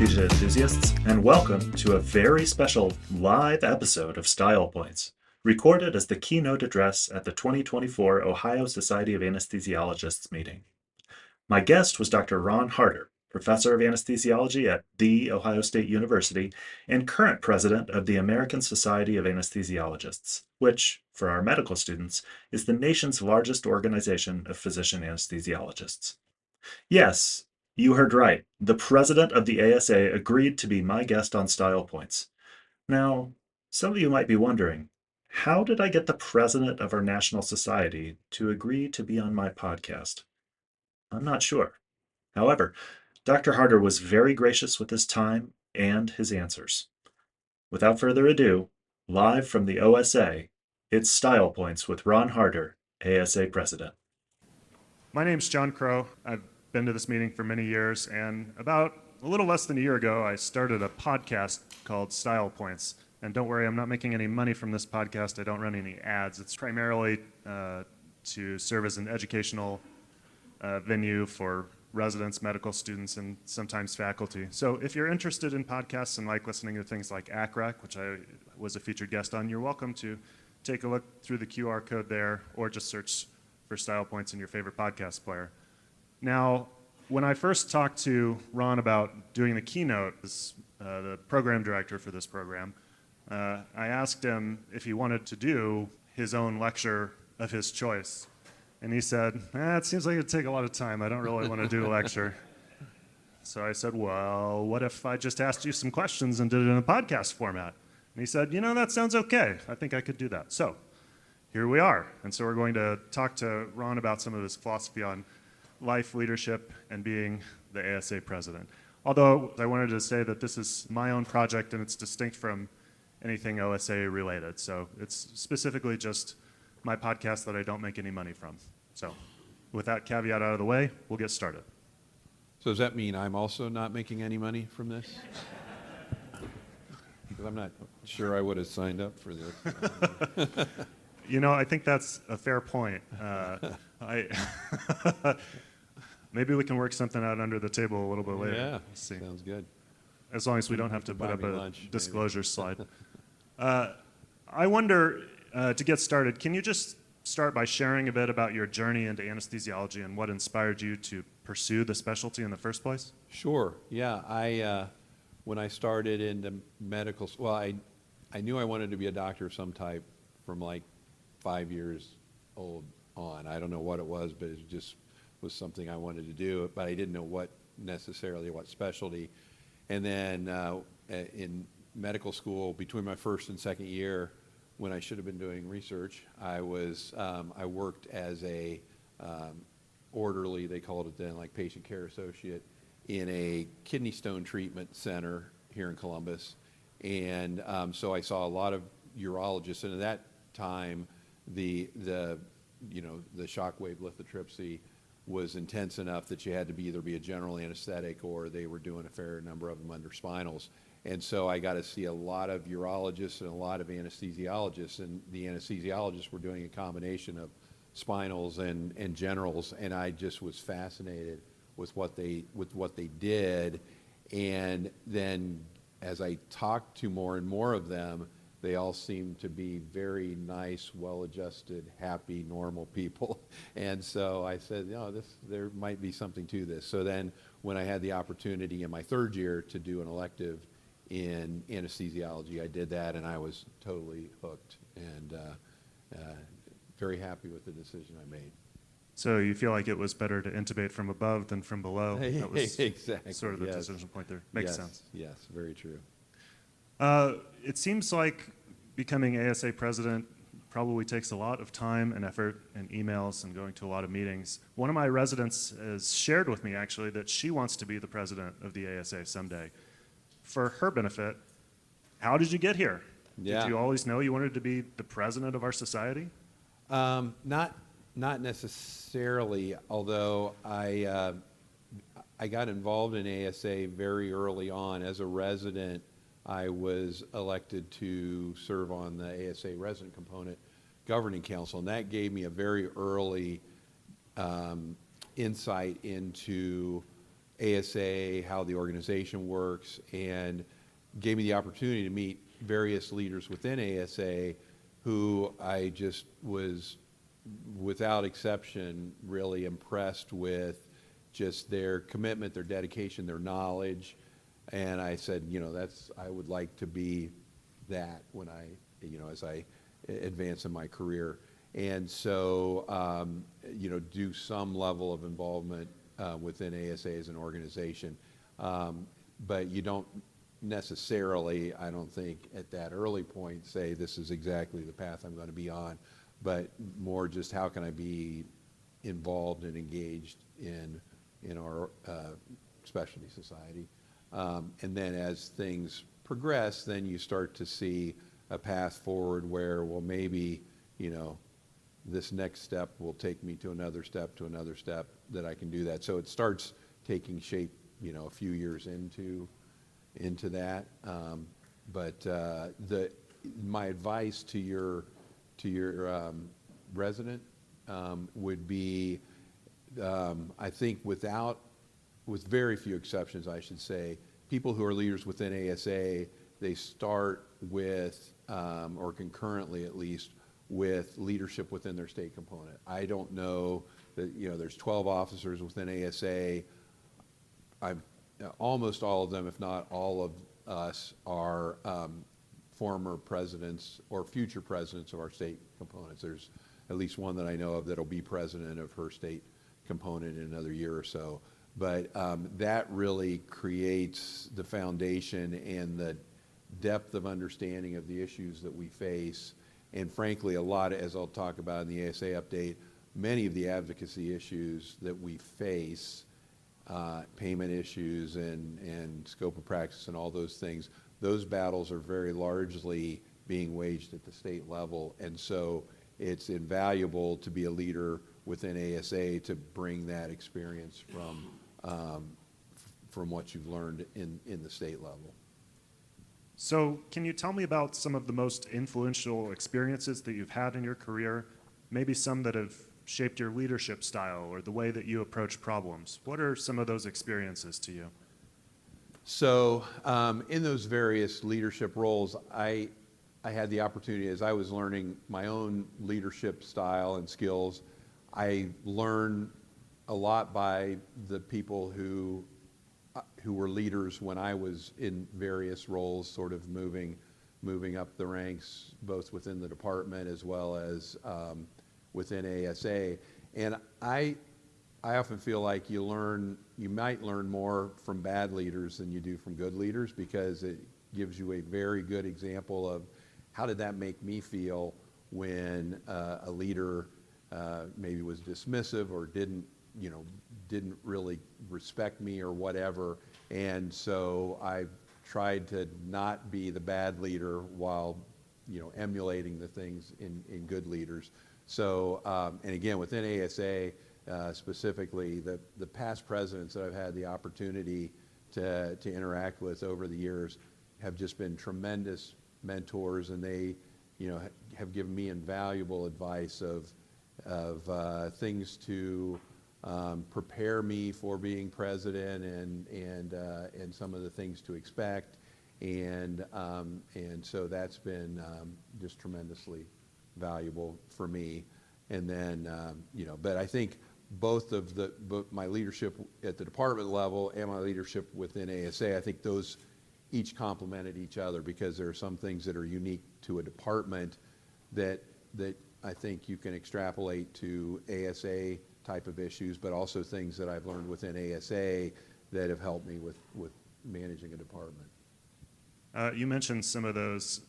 anesthesia enthusiasts, and welcome to a very special live episode of Style Points, recorded as the keynote address at the 2024 Ohio Society of Anesthesiologists meeting. My guest was Dr. Ron Harter, professor of anesthesiology at The Ohio State University and current president of the American Society of Anesthesiologists, which, for our medical students, is the nation's largest organization of physician anesthesiologists. Yes, you heard right. The president of the ASA agreed to be my guest on Style Points. Now, some of you might be wondering, how did I get the president of our national society to agree to be on my podcast? I'm not sure. However, Dr. Harter was very gracious with his time and his answers. Without further ado, live from the OSA, it's Style Points with Ron Harter, ASA president. My name's John Crow. I've been to this meeting for many years, and about a little less than a year ago, I started a podcast called Style Points. And don't worry, I'm not making any money from this podcast. I don't run any ads. It's primarily to serve as an educational venue for residents, medical students, and sometimes faculty. So if you're interested in podcasts and like listening to things like ACRAC, which I was a featured guest on, you're welcome to take a look through the QR code there, or just search for Style Points in your favorite podcast player. Now, when I first talked to Ron about doing the keynote as the program director for this program, I asked him if he wanted to do his own lecture of his choice. And he said, it seems like it'd take a lot of time. I don't really want to do a lecture. So I said, well, what if I just asked you some questions and did it in a podcast format? And he said, that sounds okay. I think I could do that. So here we are. And so we're going to talk to Ron about some of his philosophy on life, leadership, and being the ASA president. Although I wanted to say that this is my own project and it's distinct from anything OSA related. So it's specifically just my podcast that I don't make any money from. So with that caveat out of the way, we'll get started. So does that mean I'm also not making any money from this? Because I'm not sure I would have signed up for this. I think that's a fair point. Maybe we can work something out under the table a little bit later. Yeah, Let's see. sounds good. As long as we don't have to put Buy up me a lunch, disclosure slide. I wonder, to get started, can you just start by sharing a bit about your journey into anesthesiology and what inspired you to pursue the specialty in the first place? Sure. Yeah. When I started into medical school, I knew I wanted to be a doctor of some type from like 5 years old on. I don't know what it was, but it just was something I wanted to do, but I didn't know what specialty. And then in medical school, between my first and second year, when I should have been doing research, I worked as a orderly, they called it then, like patient care associate, in a kidney stone treatment center here in Columbus. And so I saw a lot of urologists, and at that time, the shockwave lithotripsy was intense enough that you had to either be a general anesthetic or they were doing a fair number of them under spinals. And so I got to see a lot of urologists and a lot of anesthesiologists, and the anesthesiologists were doing a combination of spinals and generals, and I just was fascinated with what they did. And then as I talked to more and more of them, they all seemed to be very nice, well-adjusted, happy, normal people. And so I said, there might be something to this. So then when I had the opportunity in my third year to do an elective in anesthesiology, I did that, and I was totally hooked and very happy with the decision I made. So you feel like it was better to intubate from above than from below? That was exactly. sort of the decision point there. Makes sense. Yes, very true. It seems like becoming ASA president probably takes a lot of time and effort and emails and going to a lot of meetings. One of my residents has shared with me, actually, that she wants to be the president of the ASA someday. For her benefit, how did you get here? Yeah. Did you always know you wanted to be the president of our society? Not necessarily, although I got involved in ASA very early on. As a resident, I was elected to serve on the ASA resident component governing council, and that gave me a very early insight into ASA, how the organization works, and gave me the opportunity to meet various leaders within ASA who I just was, without exception, really impressed with just their commitment, their dedication, their knowledge. And I said, I would like to be that when as I advance in my career. And so, do some level of involvement within ASA as an organization. But you don't necessarily, I don't think, at that early point say this is exactly the path I'm going to be on, but more just how can I be involved and engaged in our specialty society. And then as things progress, then you start to see a path forward where, well, maybe, this next step will take me to another step, that I can do that. So it starts taking shape, a few years into that. But my advice to your resident would be, I think with very few exceptions, I should say, people who are leaders within ASA, they start with, or concurrently at least, with leadership within their state component. I don't know that, there's 12 officers within ASA. Almost all of them, if not all of us, are former presidents or future presidents of our state components. There's at least one that I know of that'll be president of her state component in another year or so. But that really creates the foundation and the depth of understanding of the issues that we face. And frankly, a lot, as I'll talk about in the ASA update, many of the advocacy issues that we face, payment issues and scope of practice and all those things, those battles are very largely being waged at the state level. And so it's invaluable to be a leader within ASA to bring that experience from what you've learned in the state level. So can you tell me about some of the most influential experiences that you've had in your career, maybe some that have shaped your leadership style or the way that you approach problems? What are some of those experiences to you? So in those various leadership roles, I had the opportunity, as I was learning my own leadership style and skills, I learned a lot by the people who were leaders when I was in various roles, sort of moving up the ranks, both within the department as well as within ASA. And I often feel like you might learn more from bad leaders than you do from good leaders, because it gives you a very good example of how did that make me feel when a leader maybe was dismissive or didn't really respect me or whatever. And so I've tried to not be the bad leader while, emulating the things in good leaders. So, and again, within ASA, specifically, the past presidents that I've had the opportunity to interact with over the years have just been tremendous mentors, and they, have given me invaluable advice of things to prepare me for being president and some of the things to expect, and so that's been just tremendously valuable for me. And then but I think both my leadership at the department level and my leadership within ASA, I think those each complemented each other, because there are some things that are unique to a department that I think you can extrapolate to ASA type of issues, but also things that I've learned within ASA that have helped me with managing a department. You mentioned some of those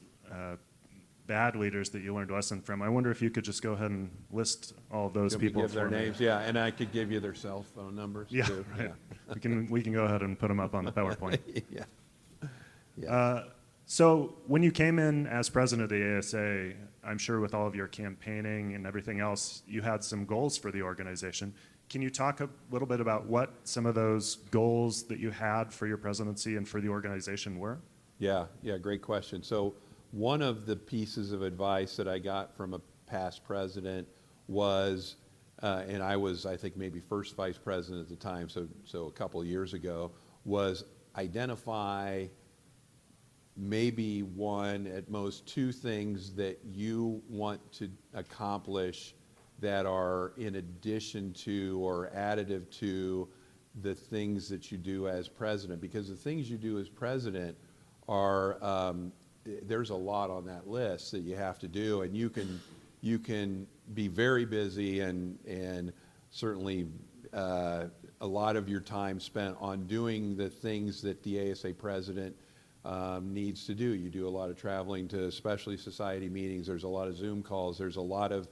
bad leaders that you learned a lesson from. I wonder if you could just go ahead and list all of those people. Give their names, yeah, and I could give you their cell phone numbers too. Right. Yeah. We can go ahead and put them up on the PowerPoint. Yeah. So when you came in as president of the ASA, I'm sure with all of your campaigning and everything else, you had some goals for the organization. Can you talk a little bit about what some of those goals that you had for your presidency and for the organization were? Yeah, great question. So one of the pieces of advice that I got from a past president was and I was, I think, maybe first vice president at the time, so a couple of years ago, was identify maybe one, at most two things that you want to accomplish that are in addition to or additive to the things that you do as president. Because the things you do as president are, there's a lot on that list that you have to do, and you can be very busy and certainly a lot of your time spent on doing the things that the ASA president needs to do. You do a lot of traveling to specialty society meetings. There's a lot of Zoom calls. There's a lot of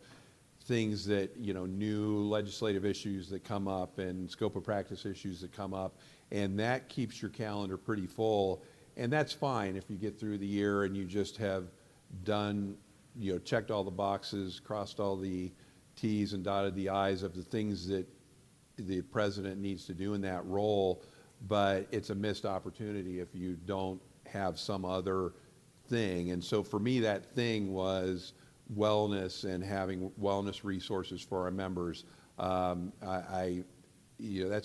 things that, new legislative issues that come up and scope of practice issues that come up, and that keeps your calendar pretty full. And that's fine if you get through the year and you just have done, checked all the boxes, crossed all the T's and dotted the I's of the things that the president needs to do in that role. But it's a missed opportunity if you don't have some other thing. And so for me, that thing was wellness and having wellness resources for our members. That's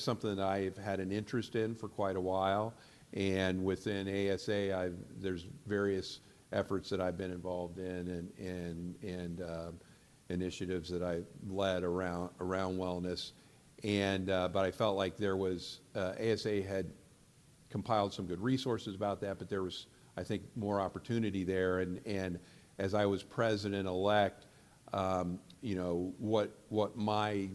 something that I've had an interest in for quite a while. And within ASA, there's various efforts that I've been involved in and initiatives that I led around wellness. And but I felt like there was ASA had compiled some good resources about that, but there was, I think, more opportunity there. And as I was president-elect, what my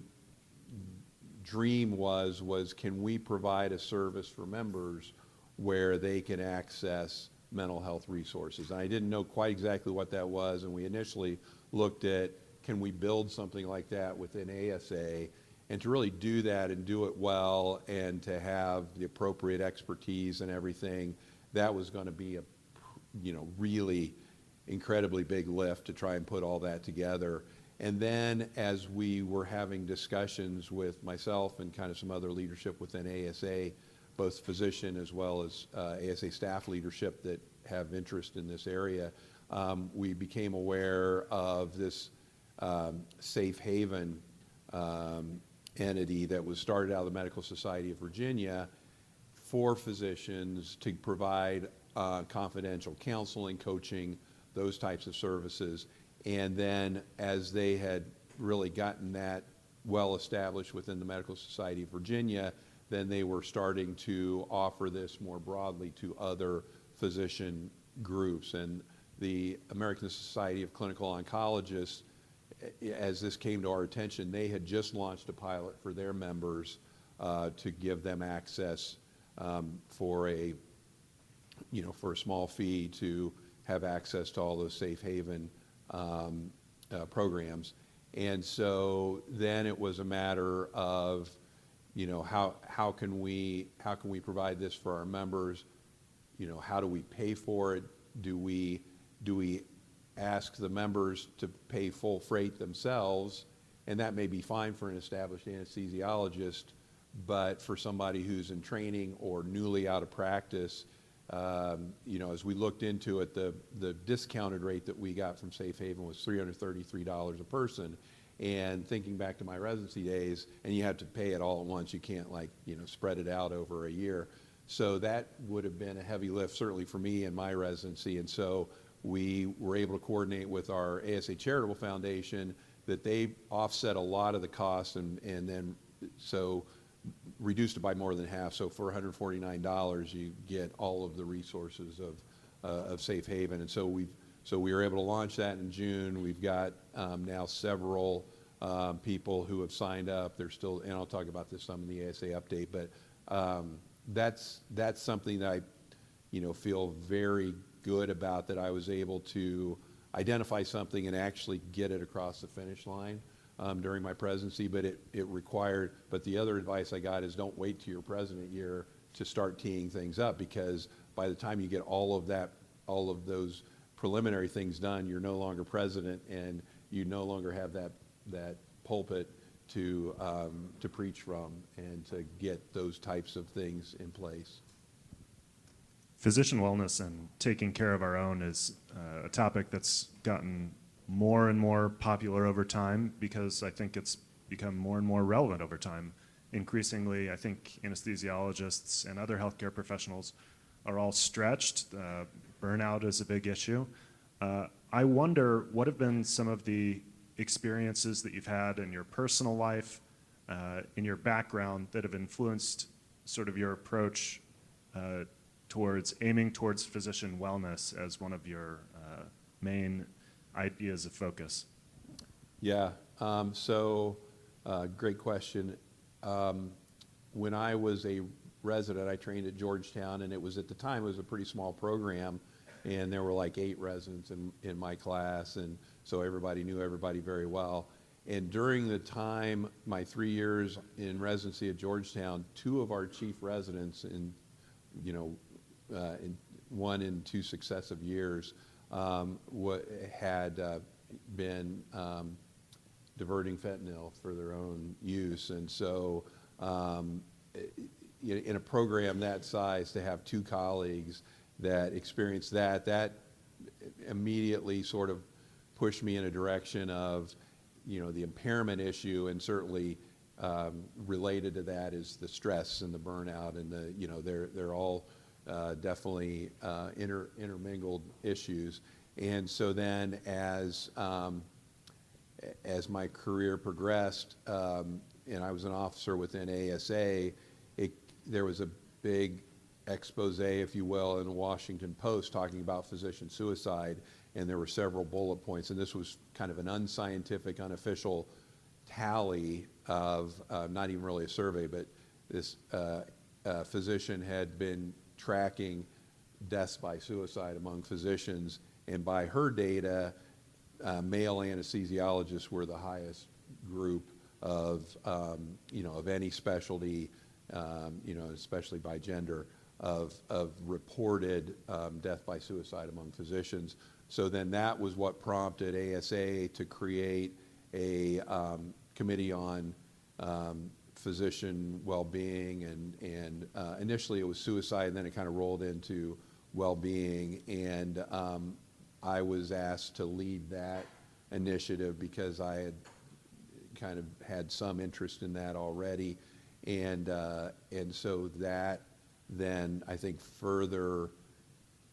dream was can we provide a service for members where they can access mental health resources? And I didn't know quite exactly what that was, and we initially looked at, can we build something like that within ASA? And to really do that and do it well and to have the appropriate expertise and everything, that was going to be a, really incredibly big lift to try and put all that together. And then as we were having discussions with myself and kind of some other leadership within ASA, both physician as well as ASA staff leadership that have interest in this area, we became aware of this safe haven entity that was started out of the Medical Society of Virginia for physicians to provide confidential counseling, coaching, those types of services. And then as they had really gotten that well established within the Medical Society of Virginia, then they were starting to offer this more broadly to other physician groups. And the American Society of Clinical Oncologists, as this came to our attention, they had just launched a pilot for their members to give them access for a small fee to have access to all those safe haven programs. And so then it was a matter of, how can we provide this for our members? How do we pay for it? Do we ask the members to pay full freight themselves? And that may be fine for an established anesthesiologist, but for somebody who's in training or newly out of practice, as we looked into it, the discounted rate that we got from Safe Haven was $333 a person. And thinking back to my residency days, and you have to pay it all at once, you can't spread it out over a year. So that would have been a heavy lift, certainly for me in my residency. And so we were able to coordinate with our ASA Charitable Foundation that they offset a lot of the costs and then so reduced it by more than half. So for $149, you get all of the resources of Safe Haven. And so we were able to launch that in June. We've got now several people who have signed up. They're still, and I'll talk about this some in the ASA update, but that's something that I feel very good about, that I was able to identify something and actually get it across the finish line during my presidency. But it required, but the other advice I got is don't wait till your president year to start teeing things up, because by the time you get all of those preliminary things done, you're no longer president and you no longer have that pulpit to preach from and to get those types of things in place. Physician wellness and taking care of our own is a topic that's gotten more and more popular over time, because I think it's become more and more relevant over time. Increasingly, I think anesthesiologists and other healthcare professionals are all stretched. Burnout is a big issue. I wonder, what have been some of the experiences that you've had in your personal life, in your background, that have influenced sort of your approach towards aiming towards physician wellness as one of your main ideas of focus? Yeah, great question. When I was a resident, I trained at Georgetown, and it was, at the time, it was a pretty small program, and there were like 8 residents in my class, and so everybody knew everybody very well. And during the time, my 3 years in residency at Georgetown, 2 of our chief residents in one in 2 successive years had been diverting fentanyl for their own use. And so in a program that size, to have 2 colleagues that experienced that immediately sort of pushed me in a direction of, the impairment issue, and certainly related to that is the stress and the burnout, and they're all definitely intermingled issues. And so then as my career progressed, and I was an officer within ASA, there was a big expose, if you will, in the Washington Post talking about physician suicide, and there were several bullet points, and this was kind of an unscientific, unofficial tally of, not even really a survey, but this physician had been tracking deaths by suicide among physicians, and by her data, male anesthesiologists were the highest group of any specialty, especially by gender, of reported death by suicide among physicians. So then that was what prompted ASA to create a committee on physician well-being, and initially it was suicide, and then it kind of rolled into well-being, and I was asked to lead that initiative because I had kind of had some interest in that already, and so that then I think further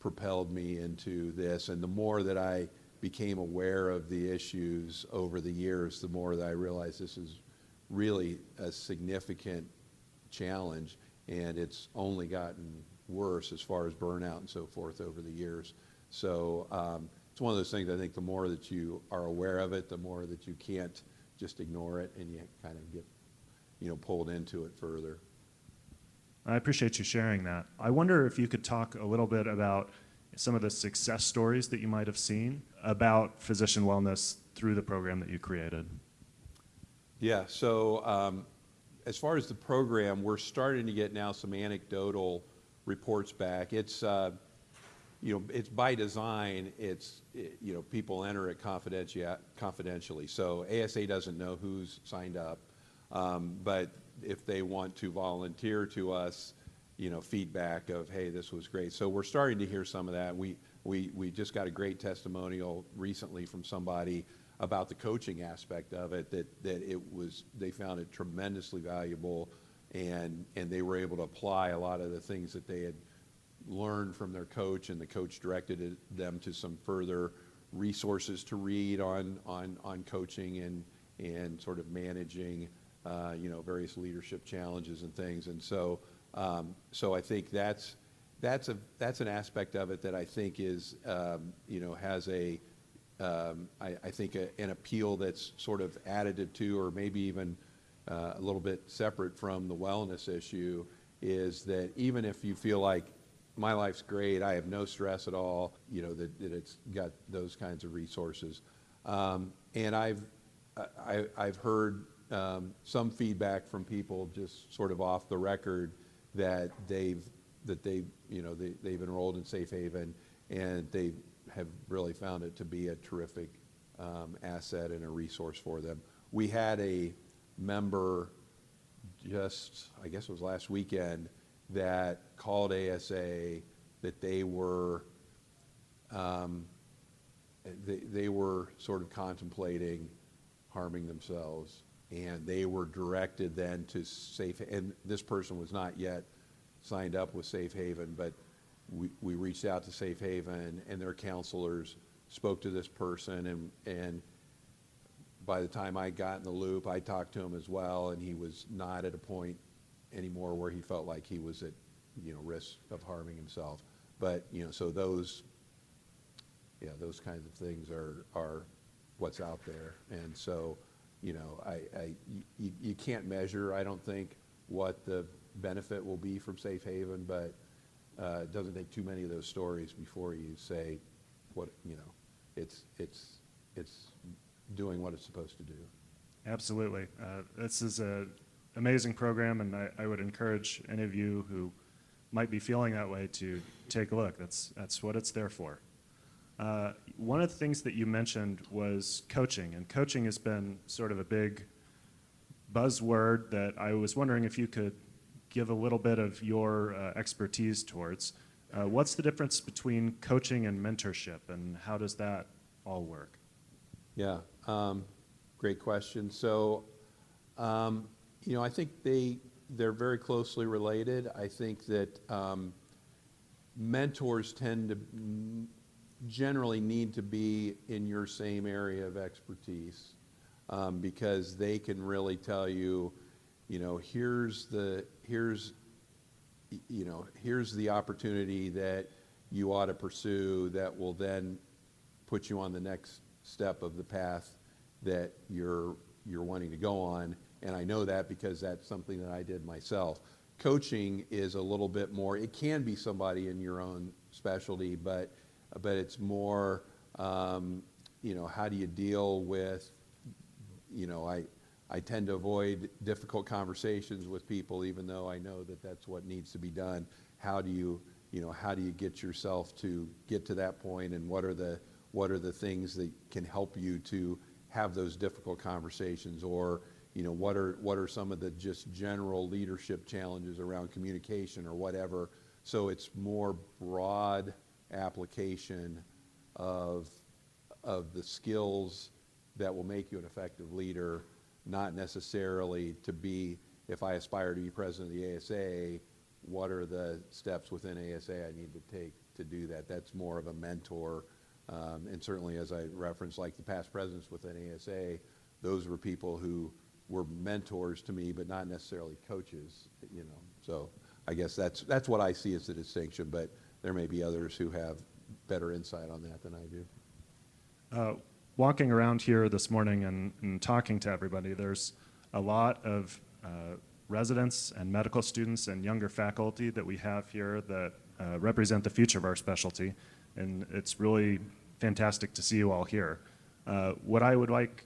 propelled me into this. And the more that I became aware of the issues over the years, the more that I realized this is really a significant challenge, and it's only gotten worse as far as burnout and so forth over the years. So it's one of those things, I think the more that you are aware of it, the more that you can't just ignore it, and you kind of get pulled into it further. I appreciate you sharing that. I wonder if you could talk a little bit about some of the success stories that you might have seen about physician wellness through the program that you created. Yeah, so as far as the program, we're starting to get now some anecdotal reports back. It's it's by design. People enter it confidentially. So ASA doesn't know who's signed up, but if they want to volunteer to us, feedback of, hey, this was great. So we're starting to hear some of that. We just got a great testimonial recently from somebody about the coaching aspect of it, that they found it tremendously valuable, and they were able to apply a lot of the things that they had learned from their coach, and the coach directed them to some further resources to read on coaching and sort of managing various leadership challenges and things. And so I think that's an aspect of it that I think is has I think an appeal that's sort of additive to, or maybe even a little bit separate from the wellness issue, is that even if you feel like my life's great, I have no stress at all, that it's got those kinds of resources. And I've heard some feedback from people just sort of off the record that they've enrolled in Safe Haven, and they have really found it to be a terrific asset and a resource for them. We had a member just, I guess it was last weekend, that called ASA that they were sort of contemplating harming themselves And they were directed then to Safe, and this person was not yet signed up with Safe Haven, but we reached out to Safe Haven, and their counselors spoke to this person, and by the time I got in the loop, I talked to him as well, and he was not at a point anymore where he felt like he was at, risk of harming himself. But, so those kinds of things are what's out there. And so, you can't measure, I don't think, what the benefit will be from Safe Haven, but it doesn't take too many of those stories before you say what, it's doing what it's supposed to do. Absolutely. This is an amazing program, and I would encourage any of you who might be feeling that way to take a look. That's what it's there for. One of the things that you mentioned was coaching, and coaching has been sort of a big buzzword that I was wondering if you could give a little bit of your expertise towards. What's the difference between coaching and mentorship, and how does that all work? Yeah, great question. So, I think they're very closely related. I think that mentors tend to generally need to be in your same area of expertise, because they can really tell you, here's the opportunity that you ought to pursue that will then put you on the next step of the path that you're wanting to go on. And I know that because that's something that I did myself. Coaching is a little bit more, it can be somebody in your own specialty, but it's more, how do you deal with, I tend to avoid difficult conversations with people, even though I know that that's what needs to be done. How do you get yourself to get to that point, and what are the things that can help you to have those difficult conversations, or what are some of the just general leadership challenges around communication or whatever. So it's more broad application of the skills that will make you an effective leader, not necessarily to be, if I aspire to be president of the ASA, what are the steps within ASA I need to take to do that? That's more of a mentor. And certainly, as I referenced, like the past presidents within ASA, those were people who were mentors to me, but not necessarily coaches, So I guess that's what I see as the distinction, but there may be others who have better insight on that than I do. Walking around here this morning and talking to everybody, there's a lot of residents and medical students and younger faculty that we have here that represent the future of our specialty, and it's really fantastic to see you all here. What I would like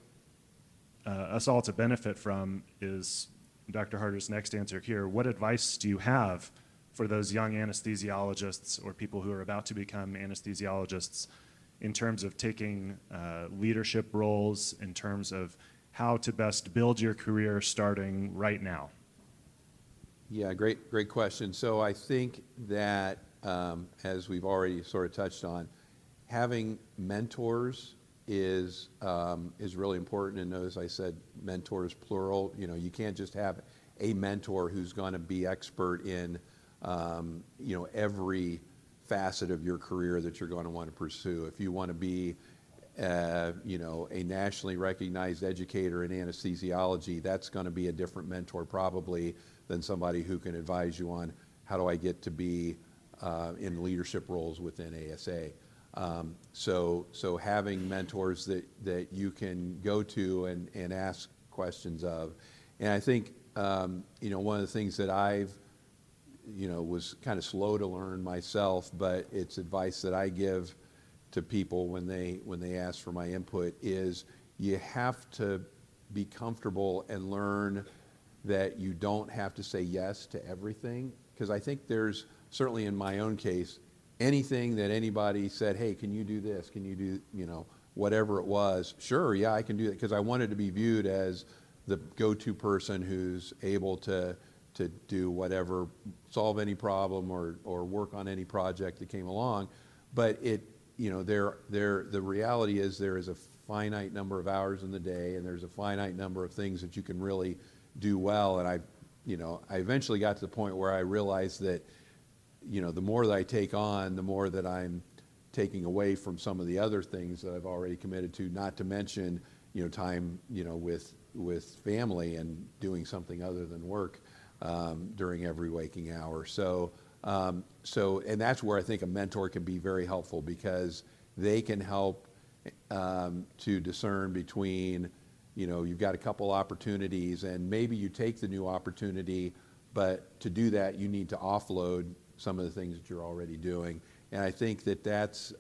us all to benefit from is Dr. Harter's next answer here. What advice do you have for those young anesthesiologists or people who are about to become anesthesiologists in terms of taking leadership roles, in terms of how to best build your career starting right now? Yeah, great question. So I think that, as we've already sort of touched on, having mentors is really important. And as I said, mentors plural. You can't just have a mentor who's going to be expert in every facet of your career that you're going to want to pursue. If you want to be a nationally recognized educator in anesthesiology, that's going to be a different mentor probably than somebody who can advise you on how do I get to be in leadership roles within ASA. So having mentors that you can go to and ask questions of. And I think, one of the things that I've, was kind of slow to learn myself, but it's advice that I give to people when they ask for my input, is you have to be comfortable and learn that you don't have to say yes to everything. Because I think there's, certainly in my own case, anything that anybody said, hey, can you do this? Can you do, whatever it was? Sure, yeah, I can do that. Because I wanted to be viewed as the go-to person who's able to do whatever, solve any problem or work on any project that came along. But the reality is there is a finite number of hours in the day, and there's a finite number of things that you can really do well. And I eventually got to the point where I realized that, the more that I take on, the more that I'm taking away from some of the other things that I've already committed to, not to mention, time, with family and doing something other than work during every waking hour. And that's where I think a mentor can be very helpful, because they can help to discern between, you've got a couple opportunities and maybe you take the new opportunity, but to do that, you need to offload some of the things that you're already doing. And I think that that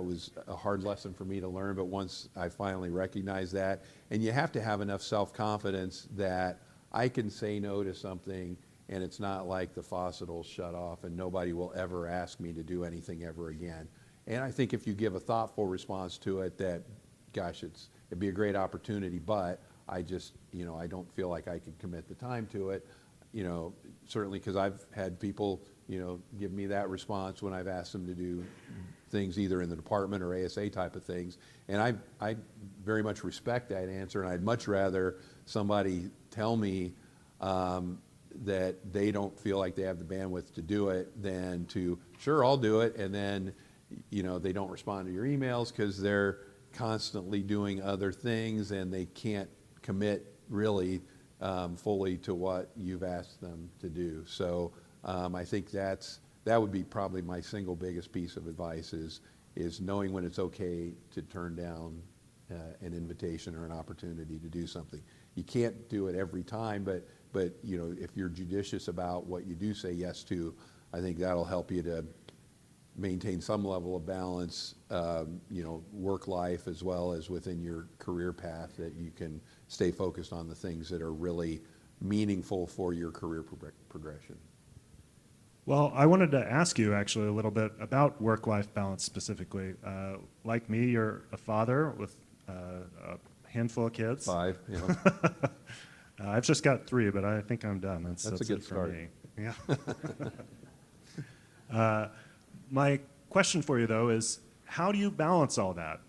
was a hard lesson for me to learn, but once I finally recognized that, and you have to have enough self-confidence that I can say no to something and it's not like the faucet will shut off and nobody will ever ask me to do anything ever again. And I think if you give a thoughtful response to it, that, gosh, it'd be a great opportunity, but I just, I don't feel like I could commit the time to it. Certainly, because I've had people, give me that response when I've asked them to do things either in the department or ASA type of things. And I very much respect that answer, and I'd much rather somebody tell me that they don't feel like they have the bandwidth to do it than to, sure, I'll do it, and then, they don't respond to your emails because they're constantly doing other things and they can't commit really fully to what you've asked them to do. So I think that would be probably my single biggest piece of advice is knowing when it's okay to turn down an invitation or an opportunity to do something. You can't do it every time, but if you're judicious about what you do say yes to, I think that'll help you to maintain some level of balance, work life as well as within your career path, that you can stay focused on the things that are really meaningful for your career progression. Well, I wanted to ask you actually a little bit about work-life balance specifically. Like me, you're a father with a handful of kids. 5, I've just got 3, but I think I'm done. That's a good it for start. me. Yeah. My question for you, though, is how do you balance all that?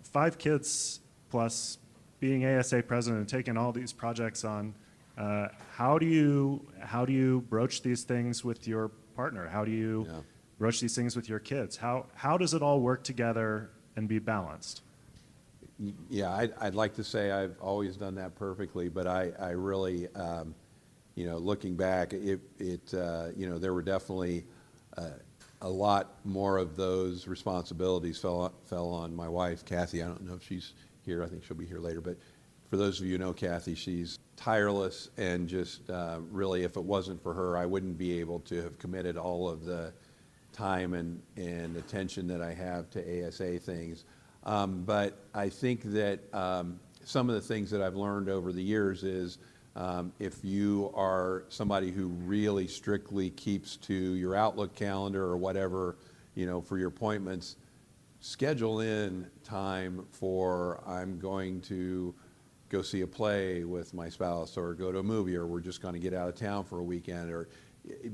5 kids plus being ASA president and taking all these projects on. How do you broach these things with your partner? How do you broach these things with your kids? How does it all work together and be balanced? Yeah, I'd like to say I've always done that perfectly, but I really, looking back, there were definitely a lot more of those responsibilities fell on my wife, Kathy. I don't know if she's here. I think she'll be here later. But for those of you who know Kathy, she's tireless, and just really, if it wasn't for her, I wouldn't be able to have committed all of the time and attention that I have to ASA things. But I think that some of the things that I've learned over the years is if you are somebody who really strictly keeps to your Outlook calendar or whatever, for your appointments, schedule in time for, I'm going to go see a play with my spouse, or go to a movie, or we're just going to get out of town for a weekend,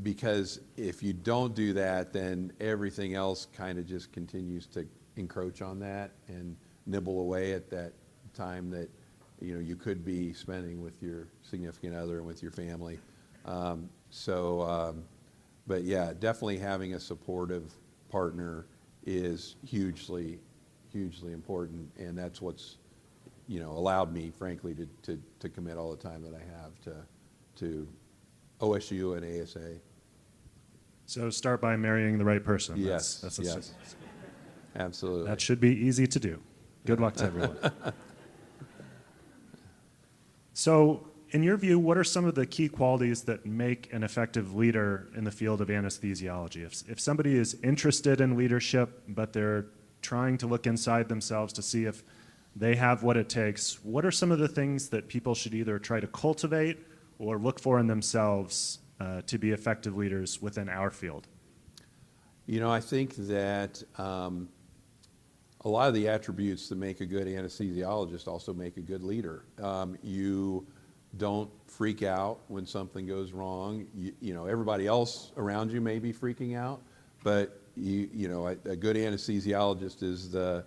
because if you don't do that, then everything else kind of just continues to encroach on that and nibble away at that time that you could be spending with your significant other and with your family. But yeah, definitely having a supportive partner is hugely important, and that's what's allowed me, frankly, to commit all the time that I have to OSU and ASA. So start by marrying the right person. Yes, yes. Absolutely. That should be easy to do. Good luck to everyone. So, in your view, what are some of the key qualities that make an effective leader in the field of anesthesiology? If somebody is interested in leadership, but they're trying to look inside themselves to see if they have what it takes, what are some of the things that people should either try to cultivate or look for in themselves to be effective leaders within our field? I think that a lot of the attributes that make a good anesthesiologist also make a good leader. You don't freak out when something goes wrong. Everybody else around you may be freaking out, but a good anesthesiologist is the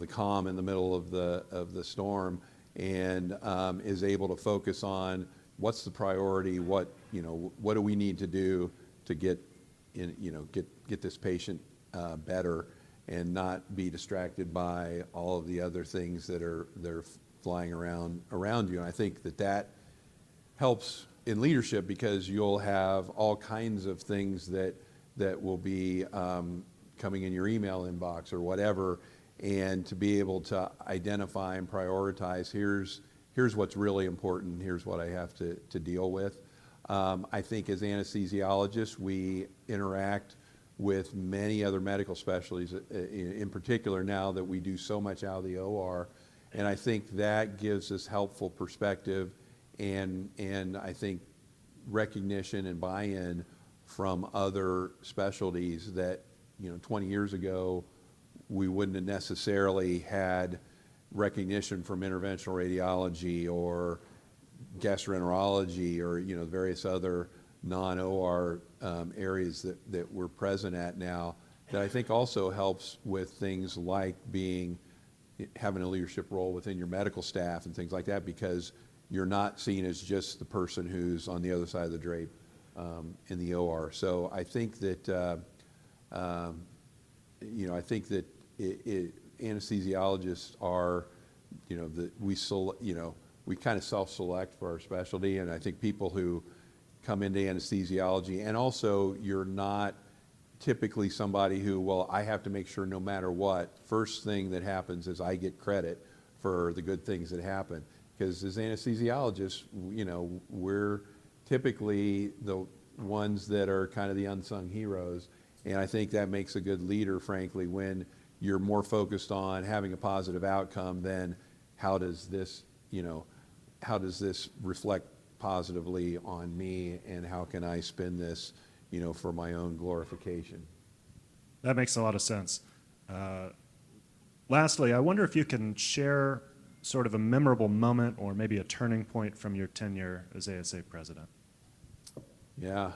calm in the middle of the storm, and is able to focus on what's the priority, what do we need to do to get this patient better, and not be distracted by all of the other things that are flying around you. And I think that helps in leadership, because you'll have all kinds of things that will be coming in your email inbox or whatever, and to be able to identify and prioritize, here's what's really important, here's what I have to deal with. I think as anesthesiologists, we interact with many other medical specialties, in particular now that we do so much out of the OR, and I think that gives us helpful perspective, and I think recognition and buy-in from other specialties that 20 years ago we wouldn't have necessarily had recognition from interventional radiology or gastroenterology or various other non-OR areas that we're present at now, that I think also helps with things like having a leadership role within your medical staff and things like that, because you're not seen as just the person who's on the other side of the drape in the OR. So I think that anesthesiologists are, we kind of self-select for our specialty, and I think people who come into anesthesiology, and also you're not typically somebody who, well, I have to make sure no matter what, first thing that happens is I get credit for the good things that happen. Because as anesthesiologists, we're typically the ones that are kind of the unsung heroes, and I think that makes a good leader, frankly, when you're more focused on having a positive outcome than how does this reflect positively on me, and how can I spin this, for my own glorification. That makes a lot of sense. Lastly, I wonder if you can share sort of a memorable moment or maybe a turning point from your tenure as ASA president. Yeah.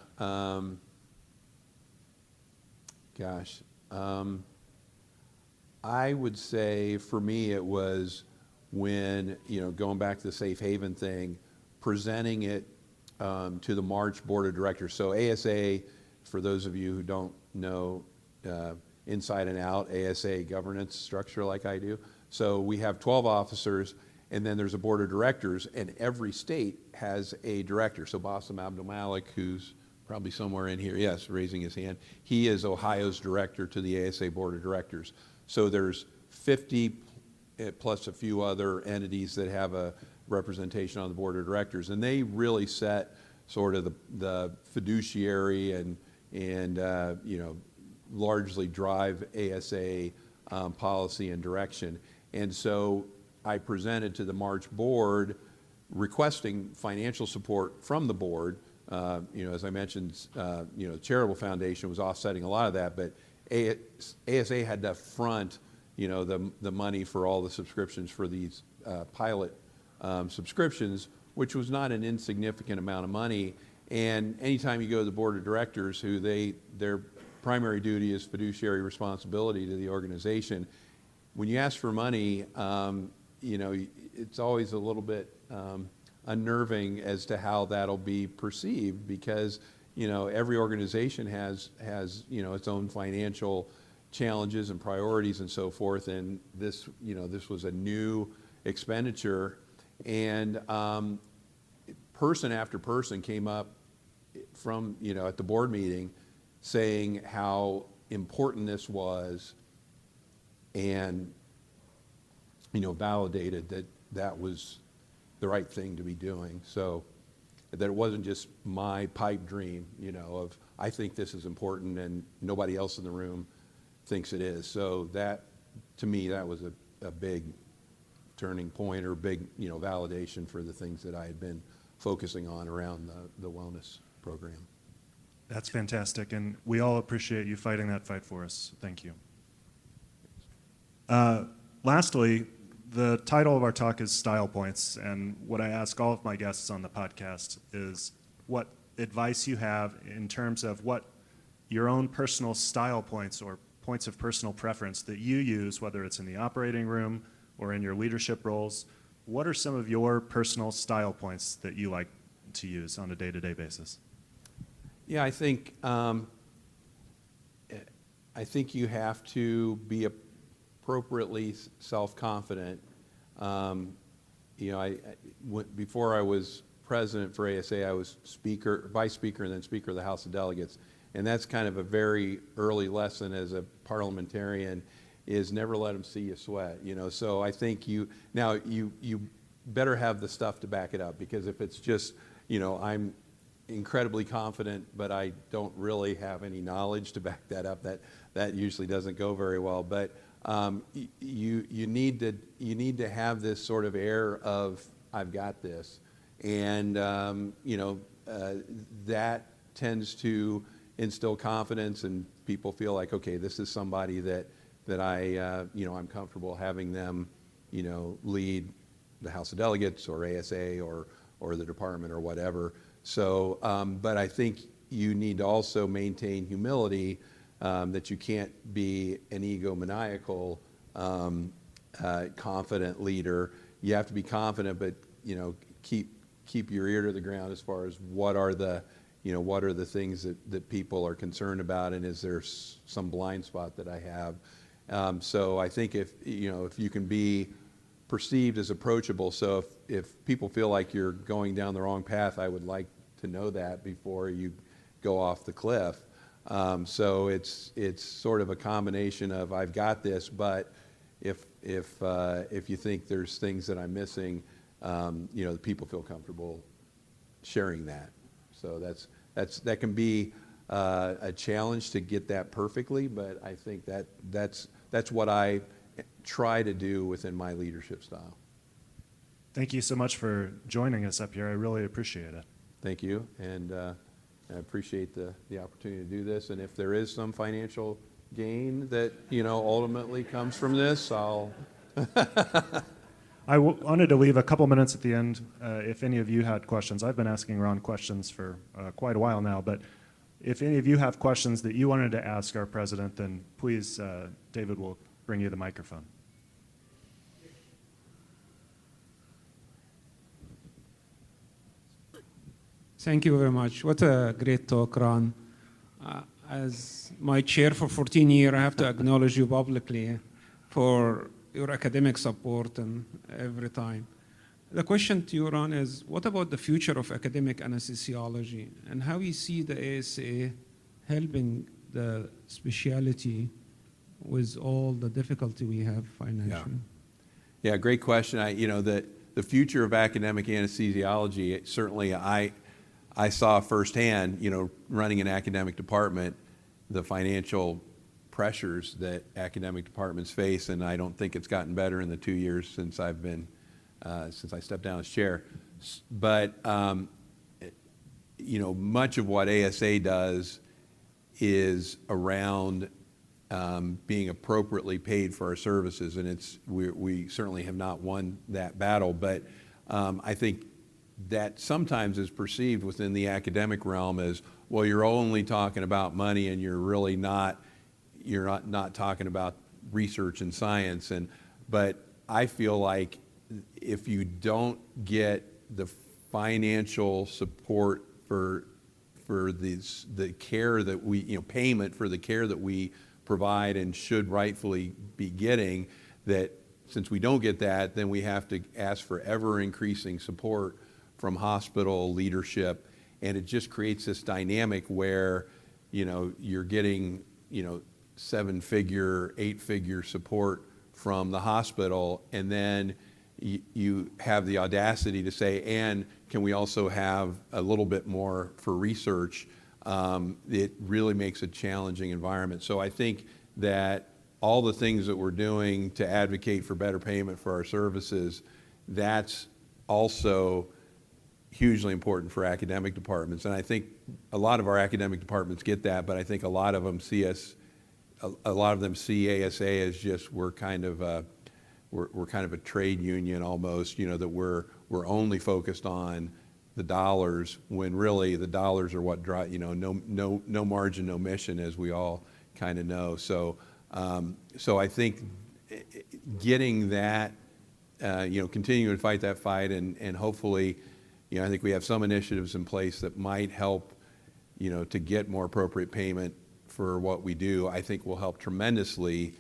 I would say for me it was when, going back to the safe haven thing, presenting it to the March Board of Directors. So ASA, for those of you who don't know inside and out, ASA governance structure like I do. So we have 12 officers, and then there's a Board of Directors, and every state has a director. So Bassem Abdul-Malik, who's probably somewhere in here, yes, raising his hand, he is Ohio's director to the ASA Board of Directors. So there's 50 plus a few other entities that have a representation on the Board of Directors, and they really set sort of the fiduciary and largely drive ASA policy and direction. And so I presented to the March board requesting financial support from the board. As I mentioned, the charitable foundation was offsetting a lot of that, but ASA had to front, the money for all the subscriptions for these pilot subscriptions, which was not an insignificant amount of money. And anytime you go to the Board of Directors, who their primary duty is fiduciary responsibility to the organization, when you ask for money, it's always a little bit unnerving as to how that'll be perceived, because every organization has its own financial challenges and priorities and so forth, and this was a new expenditure, and person after person came up from at the board meeting saying how important this was, and validated that was the right thing to be doing. So that it wasn't just my pipe dream, of I think this is important and nobody else in the room thinks it is. So that, to me, that was a big turning point, or big validation for the things that I had been focusing on around the wellness program. That's fantastic, and we all appreciate you fighting that fight for us. Thank you. Lastly, the title of our talk is Style Points, and what I ask all of my guests on the podcast is what advice you have in terms of what your own personal style points or points of personal preference that you use, whether it's in the operating room or in your leadership roles. What are some of your personal style points that you like to use on a day-to-day basis? Yeah, I think you have to be appropriately self-confident. Before I was president for ASA, I was vice speaker, and then speaker of the House of Delegates. And that's kind of a very early lesson as a parliamentarian, is never let them see you sweat. So I think you better have the stuff to back it up, because if it's just, I'm incredibly confident, but I don't really have any knowledge to back that up, that usually doesn't go very well. But you need to have this sort of air of, I've got this, and that tends to instill confidence, and people feel like, okay, this is somebody that I'm comfortable having them lead the House of Delegates or ASA or the department or whatever. So, but I think you need to also maintain humility, that you can't be an egomaniacal, confident leader. You have to be confident, but keep your ear to the ground as far as what are the things that people are concerned about, and is there some blind spot that I have? So I think if you can be perceived as approachable, so if people feel like you're going down the wrong path, I would like to know that before you go off the cliff. So it's sort of a combination of, I've got this, but if you think there's things that I'm missing, people feel comfortable sharing that. So that can be a challenge to get that perfectly, but I think that's what I try to do within my leadership style. Thank you so much for joining us up here. I really appreciate it. Thank you, and I appreciate the opportunity to do this. And if there is some financial gain that ultimately comes from this, I'll. I wanted to leave a couple minutes at the end if any of you had questions. I've been asking Ron questions for quite a while now, but if any of you have questions that you wanted to ask our president, then please, David will bring you the microphone. Thank you very much. What a great talk, Ron. As my chair for 14 years, I have to acknowledge you publicly for your academic support and every time. The question to you, Ron, is what about the future of academic anesthesiology and how you see the ASA helping the specialty with all the difficulty we have financially? Yeah, great question. The future of academic anesthesiology, certainly I saw firsthand, running an academic department, the financial pressures that academic departments face, and I don't think it's gotten better in the 2 years since since I stepped down as chair. But much of what ASA does is around being appropriately paid for our services, and we certainly have not won that battle. But I think that sometimes is perceived within the academic realm as, well, you're only talking about money, and you're really not talking about research and science. But I feel like if you don't get the financial support for the care that we, payment for the care that we provide and should rightfully be getting, that since we don't get that, then we have to ask for ever increasing support from hospital leadership, and it just creates this dynamic where you're getting 7-figure, 8-figure support from the hospital, and then you have the audacity to say, and can we also have a little bit more for research? It really makes a challenging environment. So I think that all the things that we're doing to advocate for better payment for our services, that's also hugely important for academic departments. And I think a lot of our academic departments get that, but I think a lot of them see ASA as just we're kind of a trade union almost, that we're only focused on the dollars, when really the dollars are what drive, no margin, no mission, as we all kind of know. So, so I think getting that, continuing to fight that fight, and hopefully, I think we have some initiatives in place that might help, to get more appropriate payment for what we do. I think will help tremendously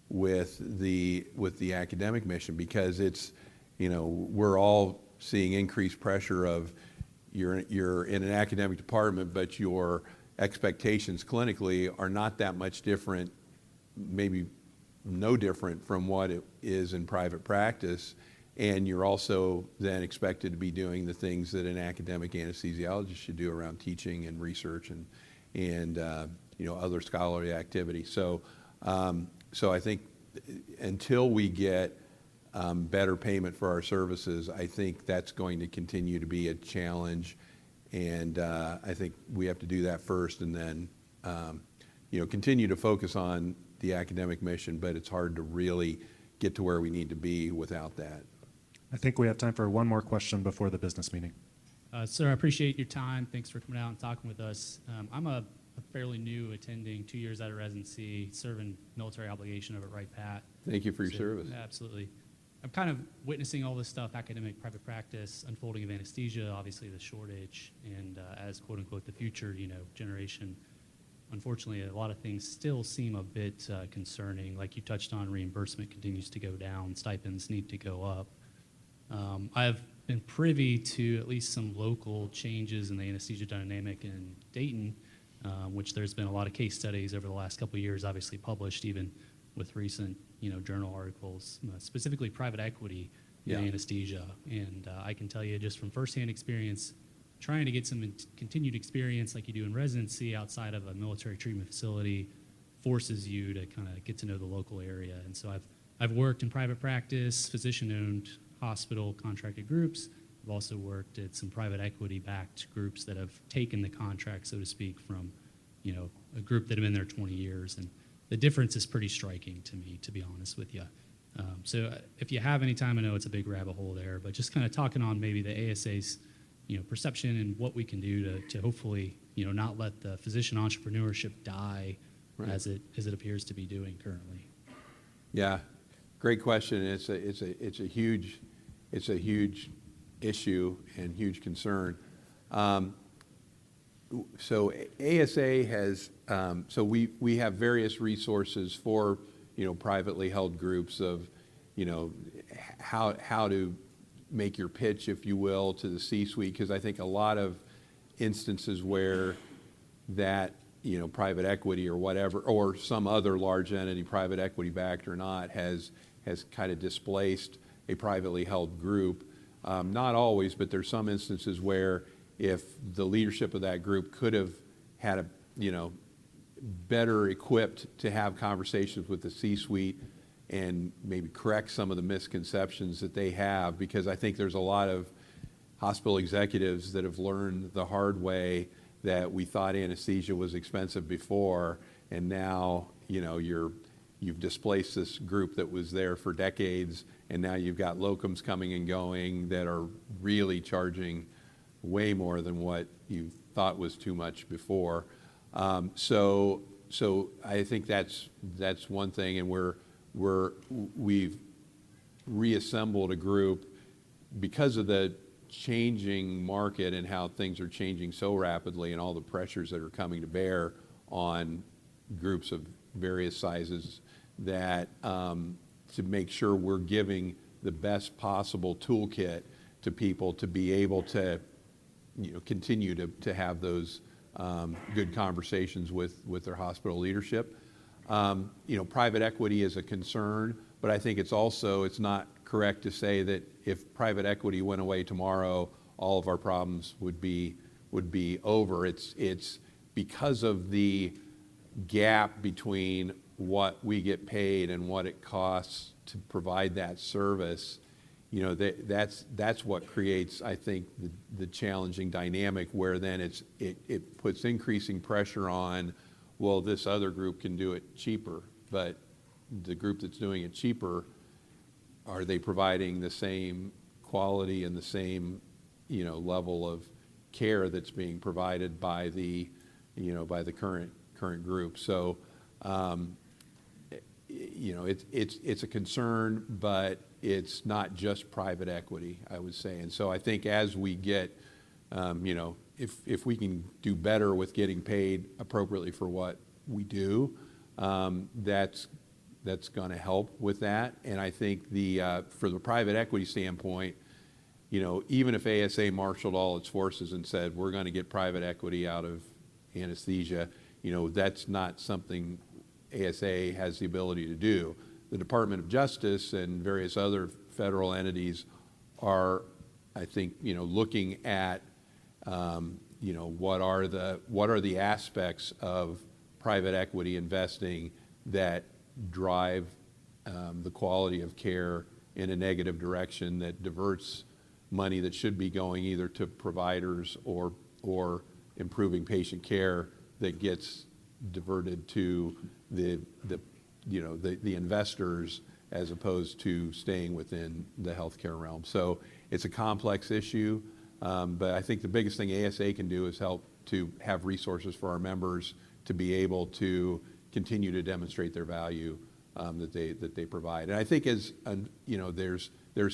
with the academic mission, because it's, we're all seeing increased pressure of you're in an academic department, but your expectations clinically are not that much different, maybe no different from what it is in private practice. And you're also then expected to be doing the things that an academic anesthesiologist should do around teaching and research and other scholarly activity. So, so I think until we get better payment for our services, I think that's going to continue to be a challenge. And I think we have to do that first, and then continue to focus on the academic mission, but it's hard to really get to where we need to be without that. I think we have time for one more question before the business meeting. Sir, I appreciate your time. Thanks for coming out and talking with us. I'm a fairly new attending, 2 years out of residency, serving military obligation over at Wright Pat. Thank you for your service. Absolutely. I'm kind of witnessing all this stuff, academic, private practice, unfolding of anesthesia, obviously the shortage, and as quote unquote the future, generation. Unfortunately, a lot of things still seem a bit concerning. Like you touched on, reimbursement continues to go down, stipends need to go up. I've been privy to at least some local changes in the anesthesia dynamic in Dayton, which there's been a lot of case studies over the last couple of years, obviously published even with recent journal articles, specifically private equity in anesthesia. And I can tell you just from firsthand experience, trying to get some continued experience like you do in residency outside of a military treatment facility forces you to kind of get to know the local area. And so I've worked in private practice, physician-owned hospital contracted groups. I've also worked at some private equity-backed groups that have taken the contract, so to speak, from a group that have been there 20 years. And the difference is pretty striking to me, to be honest with you. So if you have any time, I know it's a big rabbit hole there, but just kind of talking on maybe the ASA's perception and what we can do to hopefully not let the physician entrepreneurship die as it appears to be doing currently. Yeah, great question. It's a huge issue and huge concern. So ASA has so we have various resources for privately held groups of how to make your pitch, if you will, to the C-suite, because I think a lot of instances where that private equity or whatever, or some other large entity, private equity backed or not, has kind of displaced a privately held group. Not always, but there's some instances where if the leadership of that group could have had a better equipped to have conversations with the C-suite and maybe correct some of the misconceptions that they have, because I think there's a lot of hospital executives that have learned the hard way that we thought anesthesia was expensive before, and now you've displaced this group that was there for decades, and now you've got locums coming and going that are really charging way more than what you thought was too much before. So I think that's one thing, and we've reassembled a group because of the changing market and how things are changing so rapidly and all the pressures that are coming to bear on groups of various sizes, that to make sure we're giving the best possible toolkit to people to be able to continue to have those good conversations with their hospital leadership. Private equity is a concern, but I think it's not correct to say that if private equity went away tomorrow, all of our problems would be over. It's because of the gap between what we get paid and what it costs to provide that service. That's what creates, I think, the challenging dynamic, where then it puts increasing pressure on, well, this other group can do it cheaper, but the group that's doing it cheaper, are they providing the same quality and the same level of care that's being provided by the current group. So, it's a concern, but it's not just private equity, I would say. And so I think as we get, if we can do better with getting paid appropriately for what we do, that's going to help with that. And I think for the private equity standpoint, even if ASA marshaled all its forces and said, we're going to get private equity out of anesthesia, that's not something ASA has the ability to do. The Department of Justice and various other federal entities are, I think, looking at, what are the aspects of private equity investing that drive the quality of care in a negative direction, that diverts money that should be going either to providers or improving patient care, that gets diverted to the investors as opposed to staying within the healthcare realm. So it's a complex issue, but I think the biggest thing ASA can do is help to have resources for our members to be able to continue to demonstrate their value that they provide. And I think there's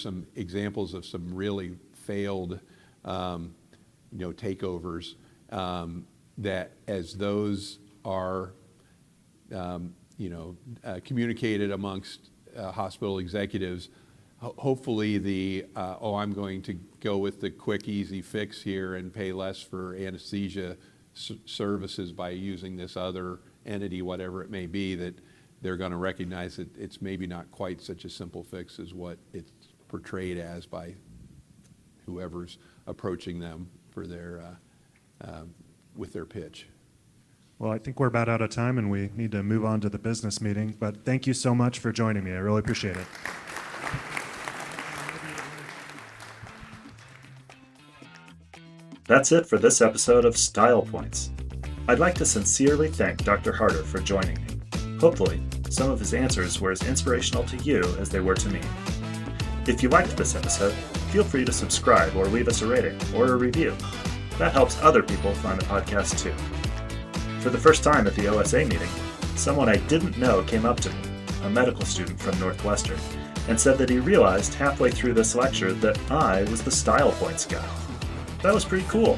some examples of some really failed takeovers, that as those are communicated amongst hospital executives, hopefully I'm going to go with the quick, easy fix here and pay less for anesthesia services by using this other entity, whatever it may be, that they're going to recognize that it's maybe not quite such a simple fix as what it's portrayed as by whoever's approaching them for with their pitch. Well, I think we're about out of time and we need to move on to the business meeting, but thank you so much for joining me. I really appreciate it. That's it for this episode of Style Points. I'd like to sincerely thank Dr. Harter for joining me. Hopefully, some of his answers were as inspirational to you as they were to me. If you liked this episode, feel free to subscribe or leave us a rating or a review. That helps other people find the podcast too. For the first time at the OSA meeting, someone I didn't know came up to me, a medical student from Northwestern, and said that he realized halfway through this lecture that I was the Style Points guy. That was pretty cool.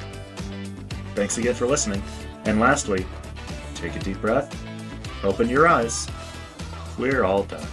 Thanks again for listening. And lastly, take a deep breath, open your eyes. We're all done.